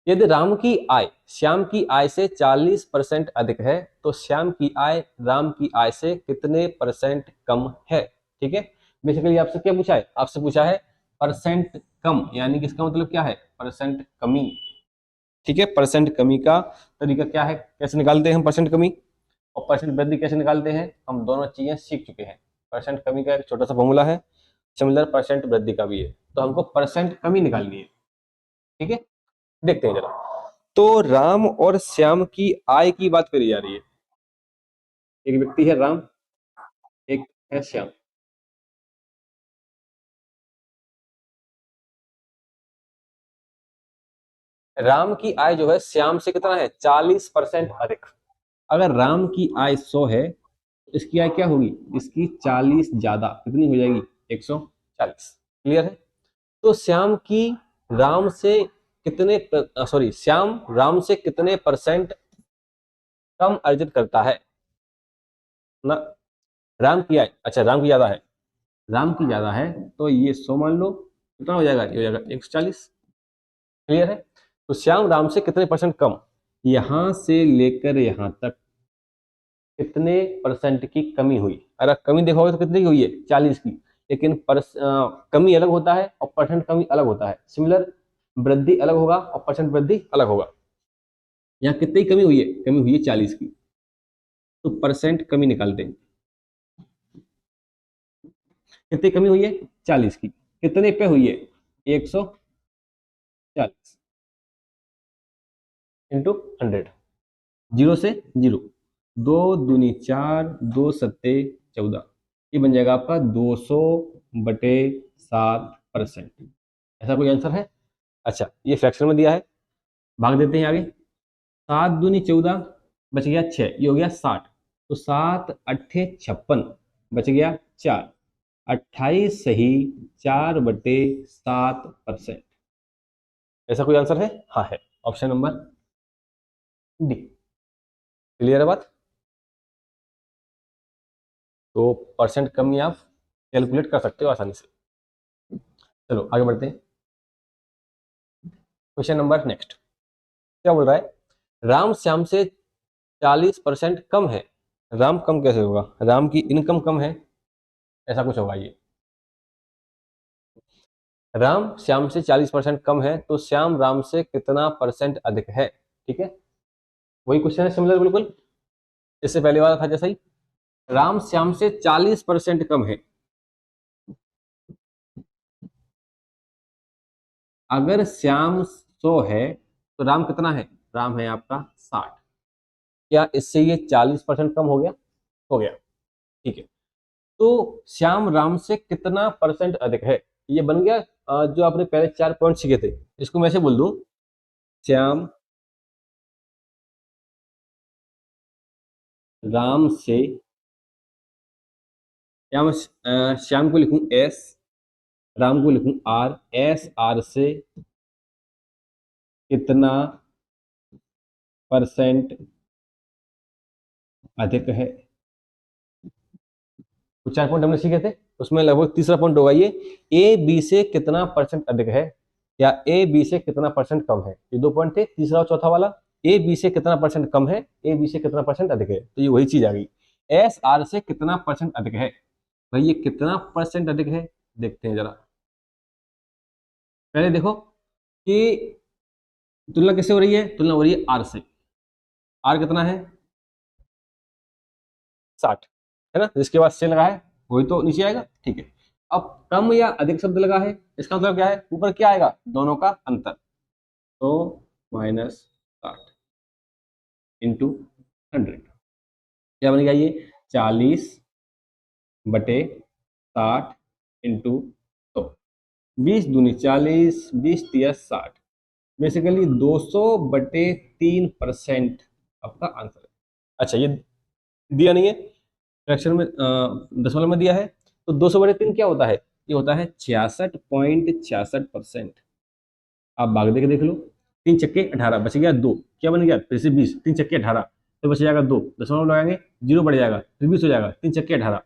यदि राम की आय श्याम की आय से 40% अधिक है तो श्याम की आय राम की आय से कितने परसेंट कम है। ठीक है, बेसिकली आपसे क्या पूछा है, आपसे पूछा है परसेंट कम, यानी कि इसका मतलब क्या है, परसेंट कमी। ठीक है, परसेंट कमी का तरीका क्या है, कैसे निकालते हैं हम परसेंट कमी, और परसेंट वृद्धि कैसे निकालते हैं, हम दोनों चीजें सीख चुके हैं। परसेंट कमी का एक छोटा सा फॉर्मूला है, सिमिलर परसेंट वृद्धि का भी है, तो हमको परसेंट कमी निकालनी है। ठीक है, देखते हैं जरा। तो राम और श्याम की आय की बात करी जा रही है, एक व्यक्ति है राम, एक है श्याम। राम की आय जो है श्याम से कितना है, 40% अधिक। अगर राम की आय 100 है तो इसकी आय क्या होगी, इसकी 40 ज्यादा, कितनी हो जाएगी, 140। क्लियर है। तो श्याम की राम से कितने सॉरी श्याम राम से कितने परसेंट कम अर्जित करता है ना, राम की आय, अच्छा राम की ज्यादा है, राम की ज्यादा है तो ये 100 मान लो, कितना हो जाएगा, ये हो जाएगा 140। क्लियर है। तो श्याम राम से कितने परसेंट कम, यहां से लेकर यहां तक कितने परसेंट की कमी हुई, अगर कमी देखोगे तो कितनी की हुई है, 40 की, लेकिन कमी अलग होता है और परसेंट कमी अलग होता है, सिमिलर वृद्धि अलग होगा और परसेंट वृद्धि अलग होगा। यहाँ कितनी कमी हुई है, कमी हुई है 40 की, तो परसेंट कमी निकालते हैं, कितनी कमी हुई है, 40 की, कितने पे हुई है, 140 इंटू 100, जीरो से जीरो, 2 दूनी 4, 2 सत्ते 14, ये बन जाएगा आपका 200/7%। ऐसा कोई आंसर है। अच्छा ये फ्रैक्शन में दिया है, भाग देते हैं आगे, 7 दूनी 14, बच गया 6, ये हो गया 60, तो 7 अट्ठे 56, बच गया 4, 28 सही 4/7%। ऐसा कोई आंसर है, हाँ है, ऑप्शन नंबर डी। क्लियर है बात। तो परसेंट कमी आप कैलकुलेट कर सकते हो आसानी से। चलो आगे बढ़ते हैं, क्वेश्चन नंबर नेक्स्ट क्या बोल रहा है, राम श्याम से 40% कम है, राम कम कैसे होगा, राम की इनकम कम है, ऐसा कुछ होगा ये, राम श्याम से 40% कम है तो श्याम राम से कितना परसेंट अधिक है। ठीक है, वही क्वेश्चन है, सिमिलर बिल्कुल, इससे पहले वाला था जैसा ही, राम श्याम से 40% कम है, अगर श्याम 100 है तो राम कितना है, राम है आपका 60, क्या इससे ये 40% कम हो गया, हो गया। ठीक है, तो श्याम राम से कितना परसेंट अधिक है, ये बन गया जो आपने पहले 4 पॉइंट सीखे थे, इसको मैं ऐसे बोल दूं, श्याम राम से, या मैं श्याम को लिखूं एस, राम को लिखूं आर, एस आर से कितना परसेंट अधिक है। कुछ 4 पॉइंट हमने सीखे थे, उसमें लगभग तीसरा पॉइंट होगा ये, ए बी से कितना परसेंट अधिक है, या ए बी से कितना परसेंट कम है, ये 2 पॉइंट थे, तीसरा और चौथा वाला, ए बी से कितना परसेंट कम है, ए बी से कितना परसेंट अधिक है, तो ये वही चीज आ गई, एस आर से कितना परसेंट अधिक है, भाई ये कितना परसेंट अधिक है, देखते हैं जरा। पहले देखो कि तुलना किससे हो रही है, तुलना हो रही है आर से, आर कितना है 60, है ना, जिसके बाद से लगा है वही तो नीचे आएगा। ठीक है, अब कम या अधिक शब्द लगा है, इसका मतलब क्या है, ऊपर क्या आएगा, दोनों का अंतर, तो -60 इंटू 100, क्या बन गया ये 40/60 इंटू 100, 20 दूनी 40, 20 तिया 60, बेसिकली 200/3% आपका आंसर है। अच्छा ये दिया नहीं है, फ्रैक्शन में दशमलव में दिया है, तो 200/3 क्या होता है, ये होता है 66.66%। आप भाग दे के देख लो, 3 छक्के 18, बच गया 2, क्या बन गया फिर से 20, 3 छक्के 18, तो बच जाएगा 2, दशमलव लगाएंगे, जीरो बढ़ जाएगा, फिर 20 हो जाएगा, 3 छक्के 18,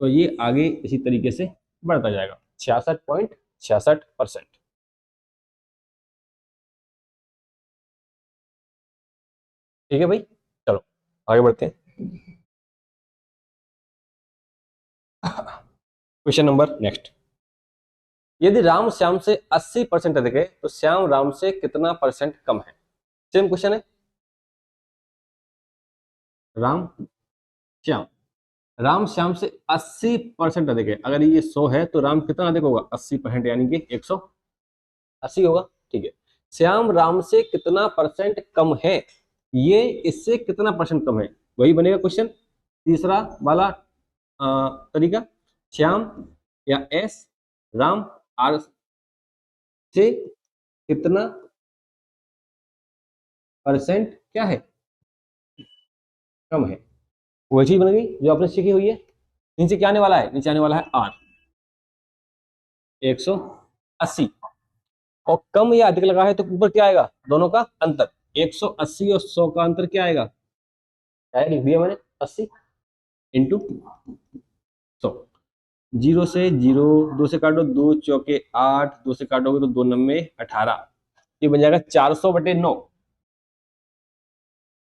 तो ये आगे इसी तरीके से बढ़ता जाएगा, 66.66%। ठीक है भाई, चलो आगे बढ़ते हैं। Question number next. यदि राम श्याम से 80% अधिक है तो श्याम राम से कितना परसेंट कम है? सेम क्वेश्चन है। राम श्याम, राम श्याम से 80% अधिक है। अगर ये 100 है तो राम कितना अधिक होगा? 80%, यानी कि 180 होगा। ठीक है, श्याम राम से कितना परसेंट कम है, ये इससे कितना परसेंट कम है, वही बनेगा क्वेश्चन। तीसरा वाला तरीका, श्याम या एस राम आर से कितना परसेंट क्या है, कम है। वही चीज बन गई जो आपने सीखी हुई है। नीचे क्या आने वाला है? नीचे आने वाला है आर 180, और कम या अधिक लगा है तो ऊपर क्या आएगा? दोनों का अंतर। 180 और 100 का अंतर क्या आएगा? क्या लिख दिया मैंने? 80 इंटू 100। 0 से 0, 2 से काटो, 2 चौके 8, 2 से काटोगे तो 2 नब्बे 18, ये बन जाएगा 400/9।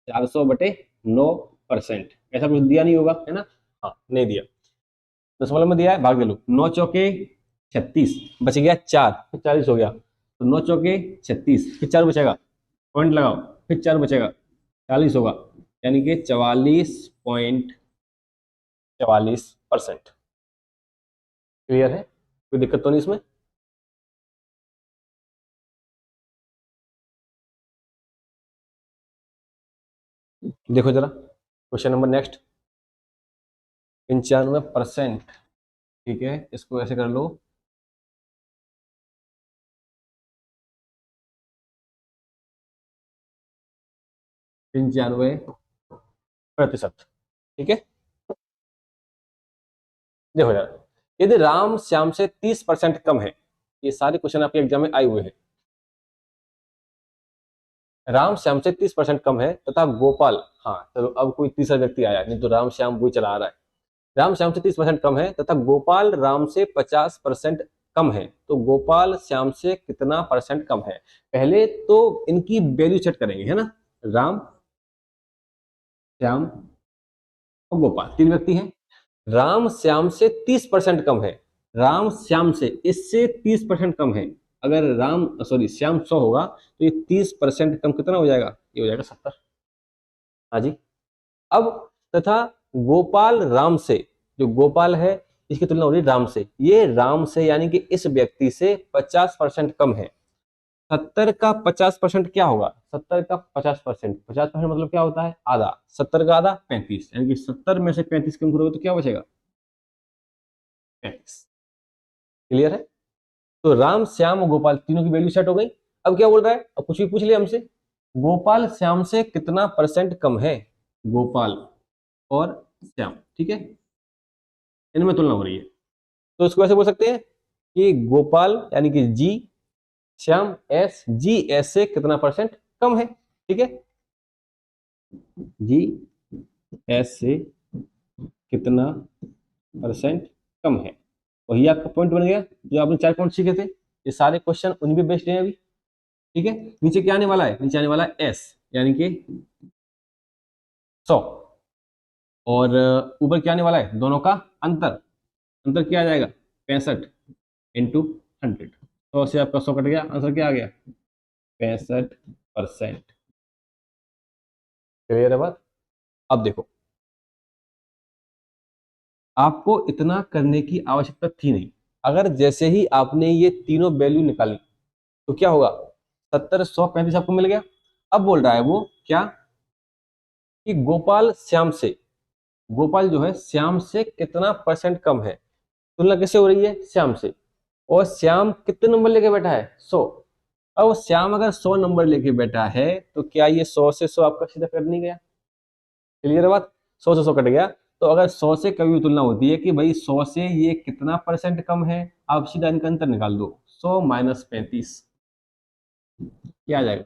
400/9%। ऐसा कुछ दिया नहीं होगा, है ना? हाँ, नहीं दिया। दशमलव में दिया है, भाग दे लो। 9 चौके 36, बच गया 4, फिर 40 हो गया। तो 9 चौके 36, फिर 4 बचेगा, पॉइंट लगाओ, फिर 4 बचेगा, 40 होगा, यानी कि 44.44%। क्लियर है? कोई दिक्कत तो नहीं इसमें? देखो जरा क्वेश्चन नंबर नेक्स्ट। 95%, ठीक है, इसको ऐसे कर लो। पंचानवे प्रतिशत, ठीक है। देखो जरा, यदि राम श्याम से 30% कम है, ये सारे क्वेश्चन आपके एग्जाम में आए हुए हैं। राम श्याम से 30% कम है तथा गोपाल, हाँ चलो अब कोई तीसरा व्यक्ति आया, नहीं तो राम श्याम वही चला आ रहा है। राम श्याम से 30% कम है तथा गोपाल राम से 50% कम है, तो गोपाल श्याम से कितना परसेंट कम है? पहले तो इनकी वैल्यू सेट करेंगे, है ना। राम श्याम और गोपाल, 3 व्यक्ति हैं। राम श्याम से 30% कम है, राम श्याम से इससे 30% कम है। अगर राम सॉरी श्याम 100 होगा तो ये 30% कम कितना हो जाएगा? ये हो जाएगा 70। हाँ जी। अब तथा गोपाल राम से, जो गोपाल है इसकी तुलना हो रही है राम से, ये राम से यानी कि इस व्यक्ति से 50% कम है। 70 का 50% क्या होगा? 70 का 50%, 50% मतलब क्या होता है? आधा। 70 का आधा 35, यानी कि 70 में से 35 कम करोगे तो क्या बचेगा? 35। क्लियर है? तो राम श्याम और गोपाल तीनों की वैल्यू सेट हो गई। अब क्या बोल रहा है? अब कुछ भी पूछ लिया हमसे, गोपाल श्याम से कितना परसेंट कम है? गोपाल और श्याम, ठीक है, इनमें तुलना हो रही है। तो इसको ऐसे बोल सकते हैं कि गोपाल यानी कि जी, श्याम एस, जी एस से कितना परसेंट कम है, ठीक है। जी एस से कितना परसेंट कम है, वही आपका पॉइंट बन गया जो आपने 4 पॉइंट सीखे थे। ये सारे क्वेश्चन उन्हीं पे बेस्ड हैं अभी, ठीक है। नीचे क्या आने वाला है? नीचे आने वाला है एस, यानी कि 100, और ऊपर क्या आने वाला है? दोनों का अंतर। अंतर क्या आ जाएगा? 65 इंटू 100। 100 से आपका 100 कट गया, आंसर क्या आ गया? 65%। क्लियर है बात? अब देखो, आपको इतना करने की आवश्यकता थी नहीं। अगर जैसे ही आपने ये तीनों वैल्यू निकाली तो क्या होगा? 70, 100, 35 आपको मिल गया। अब बोल रहा है वो क्या, कि गोपाल श्याम से, गोपाल जो है श्याम से कितना परसेंट कम है। तुलना कैसे हो रही है? श्याम से। और श्याम कितने नंबर लेके बैठा है? 100। अब श्याम अगर 100 नंबर लेके बैठा है तो क्या ये 100 से 100 आपका सीधा कट नहीं गया? क्लियर है बात? 100 से 100 कट गया। तो अगर 100 से कभी भी तुलना होती है कि भाई 100 से ये कितना परसेंट कम है, आप सीधा इनका अंतर निकाल दो। 100 माइनस 35 क्या आ जाएगा?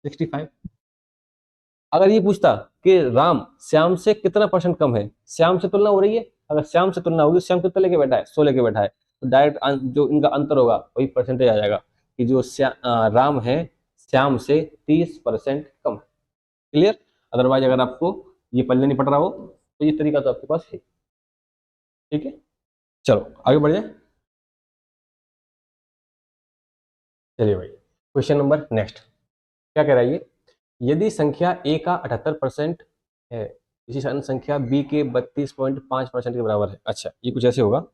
65। अगर ये पूछता कि राम श्याम से कितना परसेंट कम है, श्याम से तुलना हो रही है, अगर श्याम से तुलना होगी, श्याम कितना लेके बैठा है? 100 लेके बैठा है, तो डायरेक्ट जो इनका अंतर होगा वही परसेंटेज आ जाएगा कि जो राम है श्याम से 30% कम है। क्लियर। अदरवाइज अगर आपको ये पल्ले नहीं पड़ रहा हो तो ये तरीका तो आपके पास है। ठीक है, चलो आगे बढ़ जाए। चलिए भाई, क्वेश्चन नंबर नेक्स्ट क्या कह रहा है ये, यदि संख्या ए का 78% है, किसी अन्य संख्या बी के 32.5% के बराबर है। अच्छा, ये कुछ ऐसे होगा,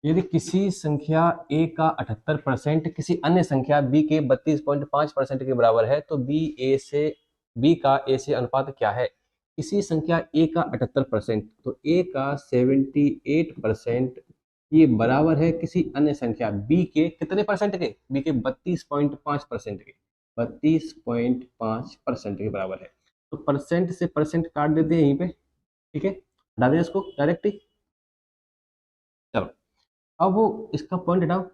यदि किसी संख्या ए का 78% किसी अन्य संख्या बी के 32.5% के बराबर है तो बी का ए से अनुपात क्या है। किसी संख्या ए का 78%, तो ए का 78% ये बराबर है किसी अन्य संख्या बी के कितने परसेंट के, बी के 32.5% के, 32.5% के बराबर है। तो परसेंट से परसेंट काट देते हैं यहीं पे, ठीक है, हटा दें इसको डायरेक्ट ही। चलो अब वो इसका पॉइंट हटाओ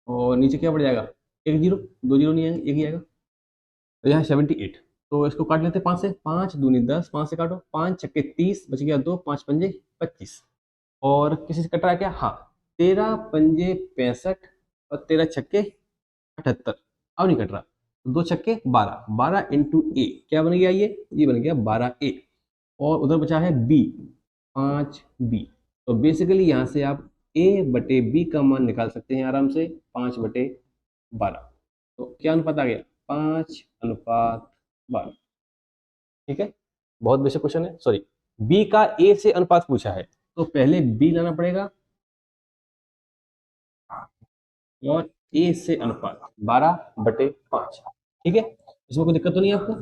और नीचे क्या बढ़ जाएगा, एक जीरो, दो जीरो नहीं आएंगे, एक ही आएगा। तो यहाँ 78, तो इसको काट लेते हैं 5 से, 5 दूनी 10, 5 से काटो, 5 छक्के 30, बच गया 2, 5 पंजे 25। और किसी से कट रहा है क्या, हाँ, 13 पंजे 65 और 13 छक्के 78, अब नहीं कट रहा, तो 2 छक्के 12, 12 इंटू ए क्या बन गया, ये बन गया 12 ए। और उधर बचा है बी, 5 बी। तो बेसिकली यहाँ से आप ए बटे बी का मान निकाल सकते हैं आराम से, 5/12। तो क्या अनुपात आ गया, 5:12। ठीक है, बहुत बेसिक क्वेश्चन है, सॉरी, बी का ए से अनुपात पूछा है तो पहले बी लाना पड़ेगा और ए से अनुपात 12/5। ठीक है, इसमें कोई दिक्कत तो नहीं है आपको।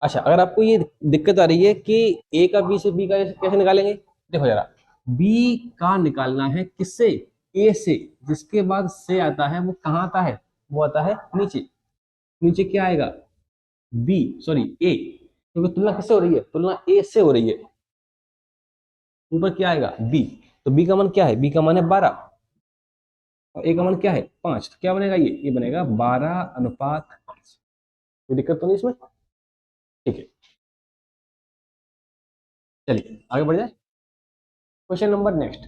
अच्छा, अगर आपको ये दिक्कत आ रही है कि ए का बी से बी का कैसे निकालेंगे, देखो जरा, बी का निकालना है किससे, ए से, जिसके बाद से आता है वो कहाँ आता है, वो आता है नीचे। नीचे क्या आएगा, बी, सॉरी ए, क्योंकि तुलना किससे हो रही है, तुलना ए से हो रही है। ऊपर क्या आएगा, बी, तो बी का मान क्या है, बी का मान है 12 और ए का मान क्या है 5, तो क्या बनेगा, ये बनेगा 12:5। कोई दिक्कत तो नहीं इसमें। ठीक है, चलिए आगे बढ़ जाए। क्वेश्चन नंबर नेक्स्ट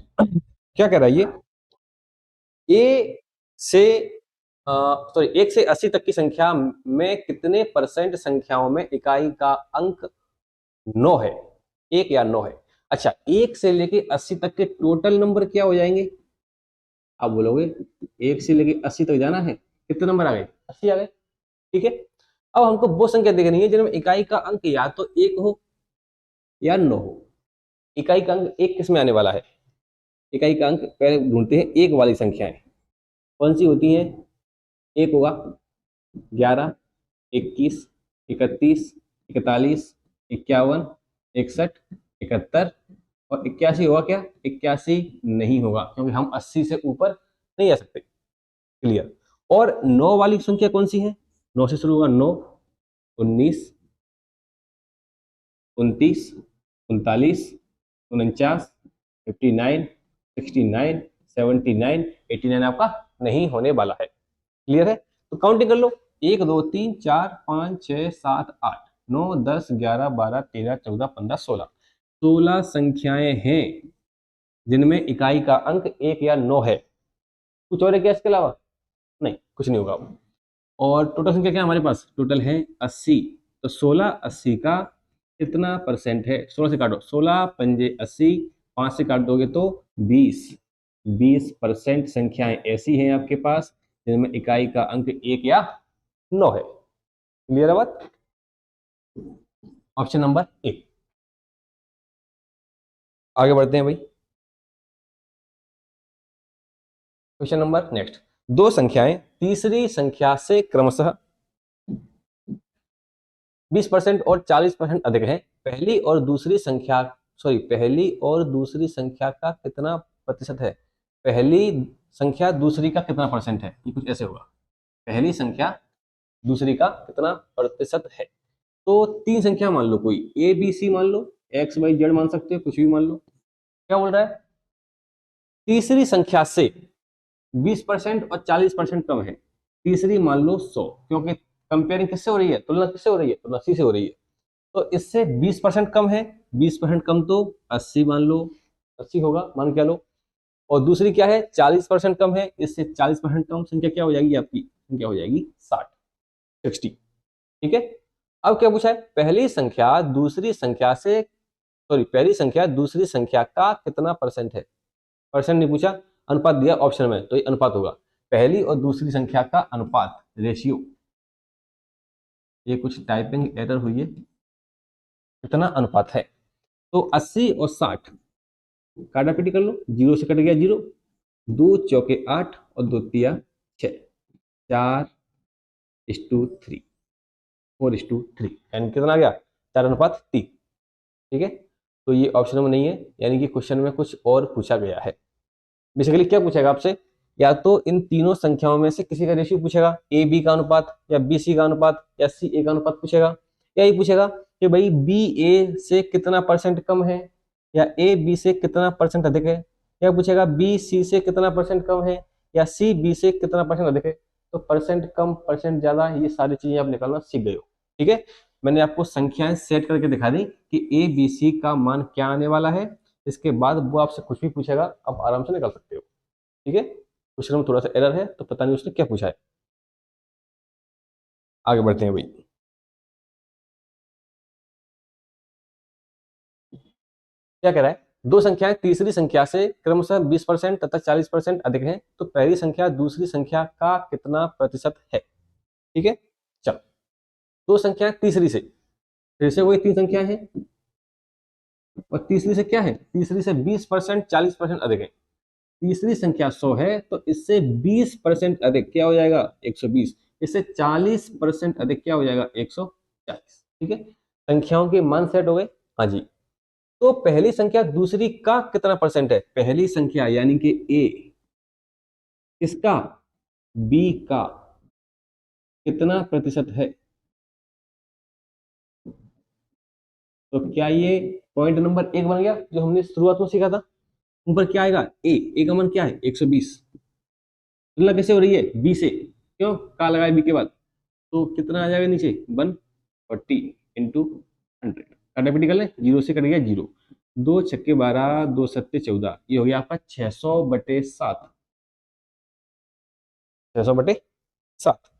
क्या कह रहा है ये, ए से सॉरी 1 से 80 तक की संख्या में कितने परसेंट संख्याओं में इकाई का अंक 9 है, 1 या 9 है। अच्छा, 1 से लेके 80 तक के टोटल नंबर क्या हो जाएंगे, आप बोलोगे 1 से लेके 80 तक जाना है, कितने नंबर आ गए, 80 आ गए। ठीक है, अब हमको वो संख्या देखनी है जिनमें इकाई का अंक या तो 1 हो या 9 हो। इकाई का अंक 1 किस में आने वाला है, इकाई का अंक पहले ढूंढते हैं, 1 वाली संख्याएं कौन सी होती हैं, 1 होगा 11, 21, 31, 41, 51, 61, 71 और 81 होगा क्या, 81 नहीं होगा क्योंकि हम 80 से ऊपर नहीं आ सकते। क्लियर। और 9 वाली संख्या कौन सी है, 9 से शुरू होगा, 9, 19, 29, 39, 49, 59, 69, 79, 89 आपका नहीं होने वाला है। क्लियर है, तो काउंटिंग कर लो, 1 2 3 4 5 6 7 8 9 10 11 12 13 14 15 16, 16 संख्याएं हैं जिनमें इकाई का अंक 1 या 9 है। कुछ और है क्या इसके अलावा, नहीं कुछ नहीं होगा। और टोटल संख्या क्या है हमारे पास, टोटल है 80, तो 16 80 का कितना परसेंट है, 16 से काटो, 16 पंजे 80, 5 से काट दोगे तो 20% संख्याएं ऐसी हैं आपके पास जिनमें इकाई का अंक 1 या 9 है। क्लियर है बात, ऑप्शन नंबर ए। आगे बढ़ते हैं भाई, क्वेश्चन नंबर नेक्स्ट, दो संख्याएं तीसरी संख्या से क्रमशः 20% और 40% अधिक है, पहली और दूसरी संख्या का कितना प्रतिशत है, पहली संख्या दूसरी का कितना परसेंट है, ये कुछ ऐसे होगा, पहली संख्या दूसरी का कितना प्रतिशत है। तो 3 संख्या मान लो, कोई ए बी सी मान लो, एक्स वाई जेड मान सकते हो, कुछ भी मान लो। क्या बोल रहा है, तीसरी संख्या से 20% और 40% कम है, तीसरी मान लो 100, क्योंकि कंपेयरिंग किससे हो रही है, तुलना किससे हो रही है, तुलना सी से हो रही है। तो इससे 20% कम है, 20% कम तो 80 मान लो, 80 होगा, मान क्या लो। और दूसरी क्या है, 40% कम है, इससे 40% कम संख्या क्या हो जाएगी आपकी, क्या हो जाएगी 60, 60। ठीक है, अब क्या पूछा है, पहली संख्या दूसरी संख्या से, सॉरी, पहली संख्या दूसरी संख्या का कितना परसेंट है। परसेंट नहीं पूछा, अनुपात दिया ऑप्शन में, तो ये अनुपात होगा, पहली और दूसरी संख्या का अनुपात, रेशियो। ये कुछ टाइपिंग एरर हुई है, कितना अनुपात है, तो 80 और 60 काटापीटी कर लो, 0 से कट गया 0, 2 चौके 8 और 2 तिया 6, 4:3, 4:3, यानी कितना आ गया, 4:3। ठीक है, तो ये ऑप्शन में नहीं है, यानी कि क्वेश्चन में कुछ और पूछा गया है। बेसिकली क्या पूछेगा आपसे, या तो इन तीनों संख्याओं में से किसी का रेशियो पूछेगा, ए बी का अनुपात या बी सी का अनुपात या सी ए का अनुपात पूछेगा, या ये पूछेगा कि भाई बी ए से कितना परसेंट कम है, या ए बी से कितना परसेंट अधिक है, या पूछेगा बी सी से कितना परसेंट कम है, या सी बी से कितना परसेंट अधिक है। तो परसेंट कम, परसेंट ज्यादा, ये सारी चीजें आप निकालना सीख गए हो। ठीक है, मैंने आपको संख्याएं सेट करके दिखा दी कि ए बी सी का मान क्या आने वाला है, इसके बाद वो आपसे कुछ भी पूछेगा, आप आराम से निकाल सकते हो। ठीक है, क्वेश्चन में थोड़ा सा एरर है, तो पता नहीं उसने क्या पूछा है। आगे बढ़ते हैं भाई, क्या कह रहा है, दो संख्याएं तीसरी संख्या से क्रमशः 20% तथा 40% अधिक हैं, तो पहली संख्या दूसरी संख्या का कितना प्रतिशत है। ठीक है, चलो, दो संख्याएं तीसरी से, फिर से वही तीन संख्या है, और तीसरी से क्या है, तीसरी से 20% 40% अधिक है। तीसरी संख्या 100 है, तो इससे 20% अधिक क्या हो जाएगा, 120। इससे 40% अधिक क्या हो जाएगा, 140। ठीक है, संख्याओं के मान सेट हो गए। हाँ जी, तो पहली संख्या दूसरी का कितना परसेंट है, पहली संख्या यानी कि ए, किसका, बी का कितना प्रतिशत है। तो क्या ये पॉइंट नंबर 1 बन गया, जो हमने शुरुआत में सीखा था। ऊपर क्या आएगा, ए का मान क्या है, 120। तुलना कैसे हो रही है, बी से, क्यों, का लगाए बी के बाद, तो कितना आ जाएगा नीचे, 140 इंटू 100, काटापीटी कर ले, 0 से कट गया 0, 2 छक्के 12, 2 सत्ते 14, ये हो गया आपका 600/7, 600/7।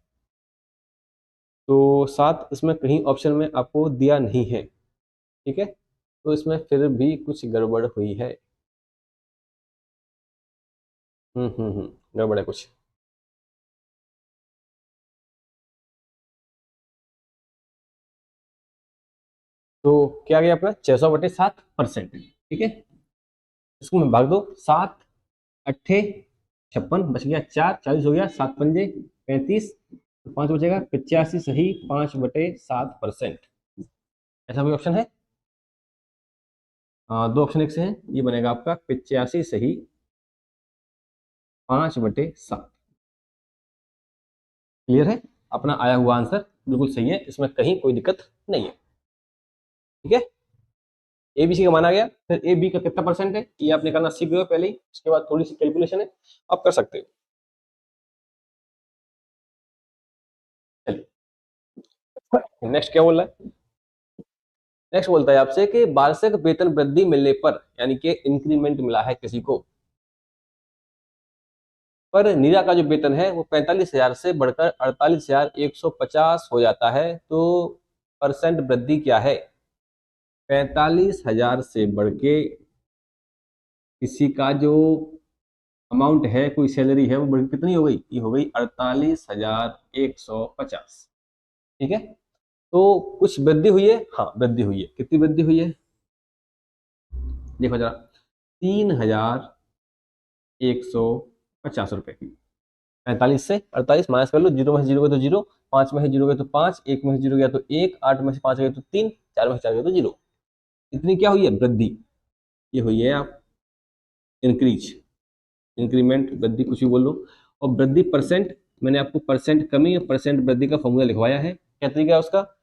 तो 7 इसमें कहीं ऑप्शन में आपको दिया नहीं है। ठीक है, तो इसमें फिर भी कुछ गड़बड़ हुई है। गड़बड़ है कुछ। तो क्या गया अपना 600/7%। ठीक है, इसको मैं भाग दो, 7 अट्ठे 56, बच गया 4, 40 हो गया, 7 पंजे 35, 5 बचेगा 85, सही 5/7%। ऐसा कोई ऑप्शन है, दो ऑप्शन एक से हैं, ये बनेगा आपका 85 सही 5/7। क्लियर है, अपना आया हुआ आंसर बिल्कुल सही है, इसमें कहीं कोई दिक्कत नहीं है। ठीक है, ए बी सी का मान आ गया, फिर ए बी का कितना परसेंट है ये आप निकालना सीख गए हो पहले ही, उसके बाद थोड़ी सी कैलकुलेशन है, आप कर सकते हो। चलिए नेक्स्ट क्या बोल रहा है, नेक्स्ट बोलता है आपसे कि वार्षिक वेतन वृद्धि मिलने पर, यानी कि इंक्रीमेंट मिला है किसी को, पर नीरा का जो वेतन है वो 45,000 से बढ़कर 48,150 हो जाता है, तो परसेंट वृद्धि क्या है। 45,000 से बढ़ के किसी का जो अमाउंट है, कोई सैलरी है, वो बढ़ के कितनी हो गई, ये हो गई 48,150। ठीक है, तो कुछ वृद्धि हुई है, हाँ वृद्धि हुई है, कितनी वृद्धि हुई है, देखो जरा, 3,150 रुपए की। 45 से 48 माइनस कर लो, 0 में से 0 गया तो 0, 5 में से 0 गया तो 5, 1 में से 0 गया तो 1, 8 में से 5 गया तो 3, 4 में से 4 गया तो 0। इतनी क्या हुई है, वृद्धि। ये हुई है आप इंक्रीज, इंक्रीमेंट, वृद्धि, कुछ भी बोल लो। और वृद्धि परसेंट, मैंने आपको परसेंट कमी और परसेंट वृद्धि का फॉर्मूला लिखवाया है, क्या तरीका है उसका,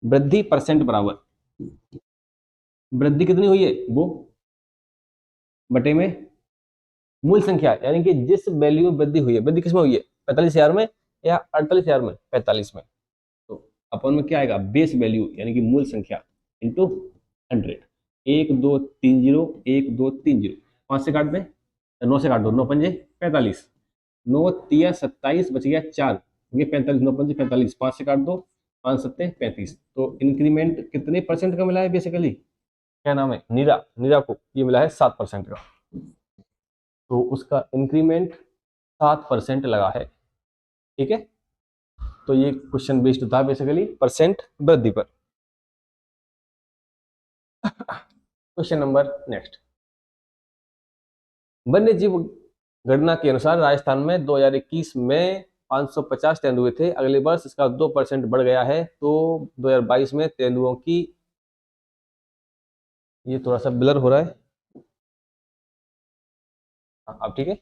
वृद्धि परसेंट बराबर वृद्धि कितनी हुई है वो बटे में मूल संख्या, यानी कि जिस वैल्यू में वृद्धि हुई है, वृद्धि किसमें हुई है, 45,000 में या 48,000 में, 45 में, तो अपन में क्या आएगा, बेस वैल्यू यानी कि मूल संख्या इंटू 100, 1,2,3,0, 1,2,3,0, 5 से काट दें, 9 से काट दो, 9 पंजे 45, 9 तिया 27, बच गया 4, ये 45 9 5 45, 5 से काट दो, 5 सत्ते 35। तो इंक्रीमेंट कितने परसेंट का मिला है बेसिकली, क्या नाम है, नीरा, नीरा को ये मिला है 7% का। तो उसका इंक्रीमेंट 7% लगा है, ठीक है। तो ये क्वेश्चन बेस्ड था बेसिकली परसेंट वृद्धि पर। क्वेश्चन नंबर नेक्स्ट, वन्य जीव गणना के अनुसार राजस्थान में 2021 में 550 तेंदुए थे, अगले वर्ष इसका 2% बढ़ गया है, तो 2022 में तेंदुओं की, ये थोड़ा सा ब्लर हो रहा है, अब ठीक है।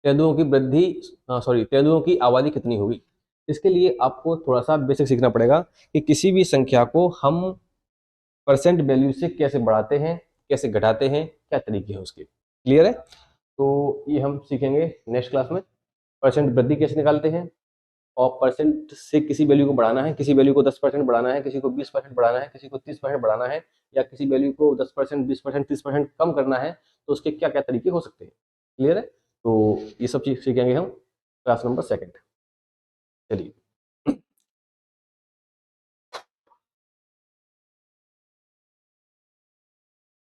तेंदुओं की वृद्धि, सॉरी, तेंदुओं की आबादी कितनी होगी। इसके लिए आपको थोड़ा सा बेसिक सीखना पड़ेगा कि किसी भी संख्या को हम परसेंट वैल्यू से कैसे बढ़ाते हैं, कैसे घटाते हैं, क्या तरीके हैं उसके, क्लियर है। तो ये हम सीखेंगे नेक्स्ट क्लास में, परसेंट वृद्धि कैसे निकालते हैं, और परसेंट से किसी वैल्यू को बढ़ाना है, किसी वैल्यू को 10% बढ़ाना है, किसी को 20% बढ़ाना है, किसी को 30% बढ़ाना है, या किसी वैल्यू को 10%, 20%, 30% कम करना है, तो उसके क्या क्या तरीके हो सकते हैं, क्लियर है। तो ये सब चीज सीखेंगे हम क्लास नंबर 2। चलिए।